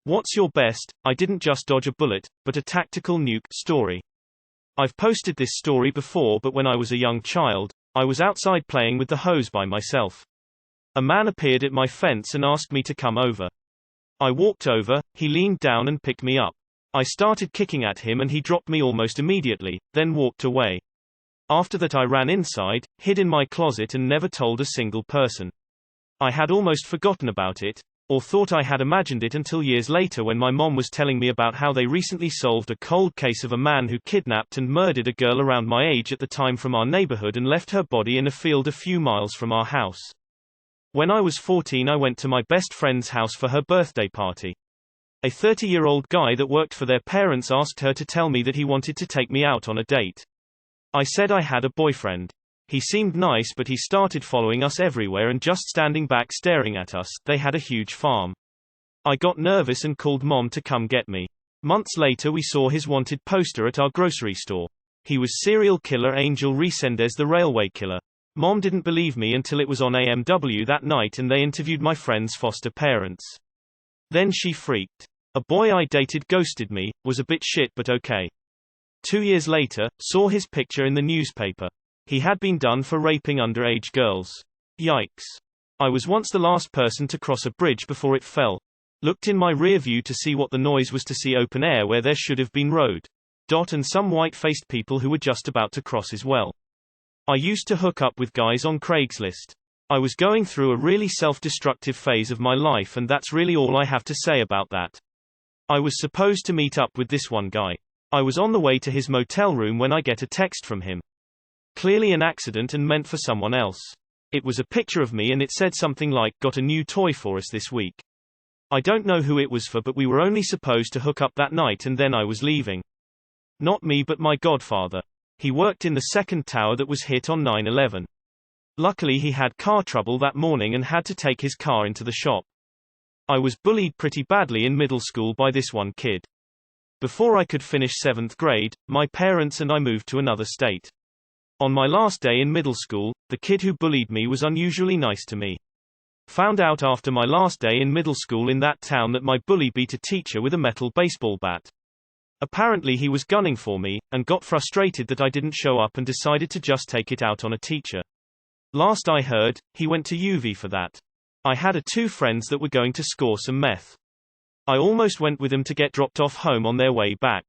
What's your best, I didn't just dodge a bullet, but a tactical nuke story? I've posted this story before, but when I was a young child, I was outside playing with the hose by myself. A man appeared at my fence and asked me to come over. I walked over, he leaned down and picked me up. I started kicking at him and he dropped me almost immediately, then walked away. After that I ran inside, hid in my closet and never told a single person. I had almost forgotten about it, or thought I had imagined it until years later when my mom was telling me about how they recently solved a cold case of a man who kidnapped and murdered a girl around my age at the time from our neighborhood and left her body in a field a few miles from our house. When I was 14, I went to my best friend's house for her birthday party. A 30-year-old guy that worked for their parents asked her to tell me that he wanted to take me out on a date. I said I had a boyfriend. He seemed nice, but he started following us everywhere and just standing back staring at us. They had a huge farm. I got nervous and called Mom to come get me. Months later we saw his wanted poster at our grocery store. He was serial killer Angel Resendez, the railway killer. Mom didn't believe me until it was on AMW that night and they interviewed my friend's foster parents. Then she freaked. A boy I dated ghosted me, was a bit shit but okay. 2 years later, saw his picture in the newspaper. He had been done for raping underage girls. Yikes. I was once the last person to cross a bridge before it fell. Looked in my rear view to see what the noise was to see open air where there should have been road. And some white-faced people who were just about to cross as well. I used to hook up with guys on Craigslist. I was going through a really self-destructive phase of my life and that's really all I have to say about that. I was supposed to meet up with this one guy. I was on the way to his motel room when I get a text from him. Clearly an accident and meant for someone else. It was a picture of me and it said something like, "Got a new toy for us this week." I don't know who it was for, but we were only supposed to hook up that night and then I was leaving. Not me but my godfather. He worked in the second tower that was hit on 9/11. Luckily he had car trouble that morning and had to take his car into the shop. I was bullied pretty badly in middle school by this one kid. Before I could finish 7th grade, my parents and I moved to another state. On my last day in middle school, the kid who bullied me was unusually nice to me. Found out after my last day in middle school in that town that my bully beat a teacher with a metal baseball bat. Apparently he was gunning for me, and got frustrated that I didn't show up and decided to just take it out on a teacher. Last I heard, he went to UV for that. I had 2 friends that were going to score some meth. I almost went with them to get dropped off home on their way back.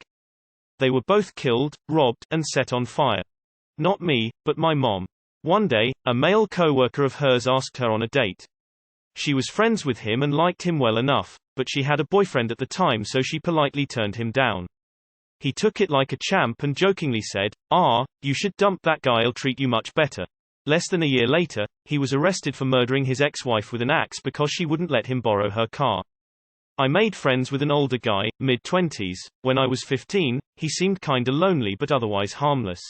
They were both killed, robbed, and set on fire. Not me, but my mom. One day, a male co-worker of hers asked her on a date. She was friends with him and liked him well enough, but she had a boyfriend at the time so she politely turned him down. He took it like a champ and jokingly said, "You should dump that guy'll treat you much better." Less than a year later, he was arrested for murdering his ex-wife with an axe because she wouldn't let him borrow her car. I made friends with an older guy, mid-20s. When I was 15, he seemed kinda lonely but otherwise harmless.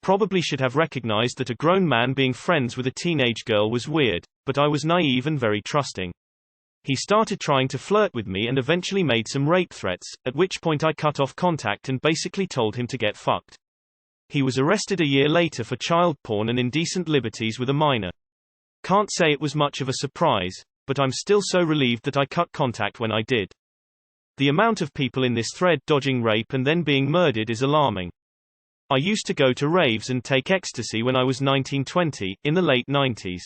Probably should have recognized that a grown man being friends with a teenage girl was weird, but I was naive and very trusting. He started trying to flirt with me and eventually made some rape threats, at which point I cut off contact and basically told him to get fucked. He was arrested a year later for child porn and indecent liberties with a minor. Can't say it was much of a surprise, but I'm still so relieved that I cut contact when I did. The amount of people in this thread dodging rape and then being murdered is alarming. I used to go to raves and take ecstasy when I was 19-20, in the late 90s.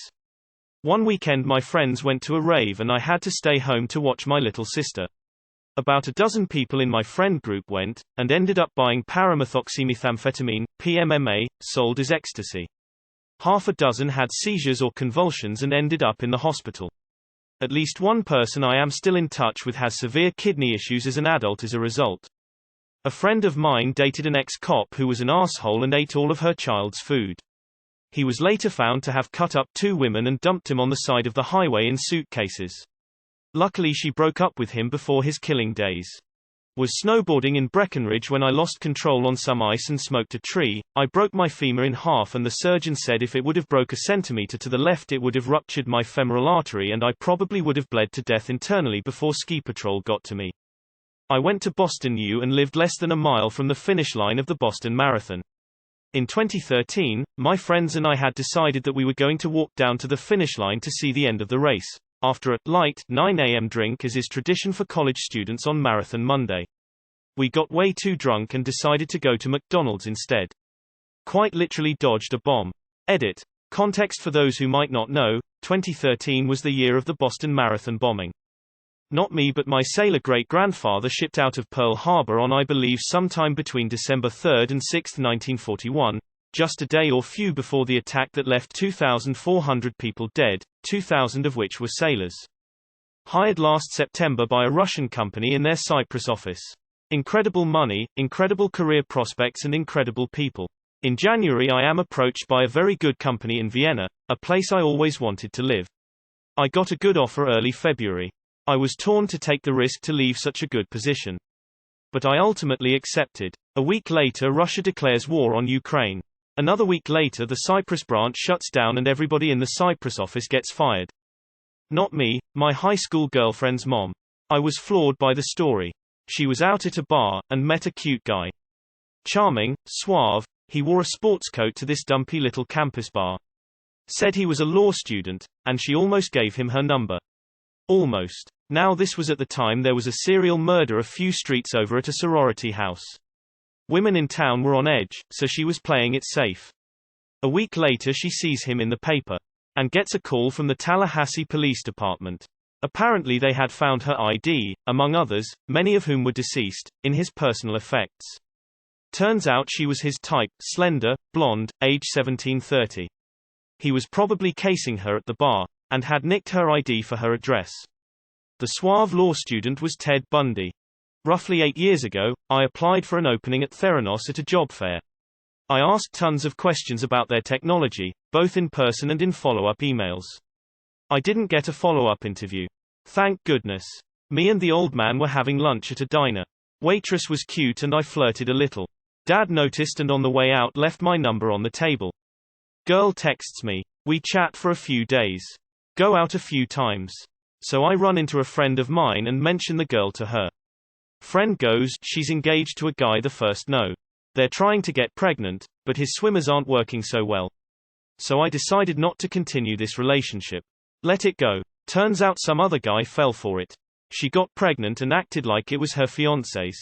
One weekend my friends went to a rave and I had to stay home to watch my little sister. About a dozen people in my friend group went, and ended up buying paramethoxymethamphetamine, PMMA, sold as ecstasy. Half a dozen had seizures or convulsions and ended up in the hospital. At least one person I am still in touch with has severe kidney issues as an adult as a result. A friend of mine dated an ex-cop who was an asshole and ate all of her child's food. He was later found to have cut up 2 women and dumped him on the side of the highway in suitcases. Luckily she broke up with him before his killing days. Was snowboarding in Breckenridge when I lost control on some ice and smoked a tree. I broke my femur in half and the surgeon said if it would have broke a centimeter to the left it would have ruptured my femoral artery and I probably would have bled to death internally before ski patrol got to me. I went to Boston U and lived less than a mile from the finish line of the Boston Marathon. In 2013, my friends and I had decided that we were going to walk down to the finish line to see the end of the race. after a light 9 a.m. drink as is tradition for college students on Marathon Monday. We got way too drunk and decided to go to McDonald's instead. Quite literally dodged a bomb. Edit. Context for those who might not know, 2013 was the year of the Boston Marathon bombing. Not me but my sailor great-grandfather shipped out of Pearl Harbor on I believe sometime between December 3 and 6, 1941, just a day or few before the attack that left 2,400 people dead, 2,000 of which were sailors. Hired last September by a Russian company in their Cyprus office. Incredible money, incredible career prospects and incredible people. In January I am approached by a very good company in Vienna, a place I always wanted to live. I got a good offer early February. I was torn to take the risk to leave such a good position. But I ultimately accepted. A week later Russia declares war on Ukraine. Another week later the Cyprus branch shuts down and everybody in the Cyprus office gets fired. Not me, my high school girlfriend's mom. I was floored by the story. She was out at a bar, and met a cute guy. Charming, suave, he wore a sports coat to this dumpy little campus bar. Said he was a law student, and she almost gave him her number. Almost. Now this was at the time there was a serial murder a few streets over at a sorority house. Women in town were on edge, so she was playing it safe. A week later she sees him in the paper. And gets a call from the Tallahassee Police Department. Apparently they had found her ID, among others, many of whom were deceased, in his personal effects. Turns out she was his type, slender, blonde, age 17-30. He was probably casing her at the bar, and had nicked her ID for her address. The suave law student was Ted Bundy. Roughly 8 years ago, I applied for an opening at Theranos at a job fair. I asked tons of questions about their technology, both in person and in follow-up emails. I didn't get a follow-up interview. Thank goodness. Me and the old man were having lunch at a diner. Waitress was cute and I flirted a little. Dad noticed and on the way out left my number on the table. Girl texts me. We chat for a few days. Go out a few times. So I run into a friend of mine and mention the girl to her. Friend goes, she's engaged to a guy the first know. They're trying to get pregnant, but his swimmers aren't working so well. So I decided not to continue this relationship. Let it go. Turns out some other guy fell for it. She got pregnant and acted like it was her fiancé's.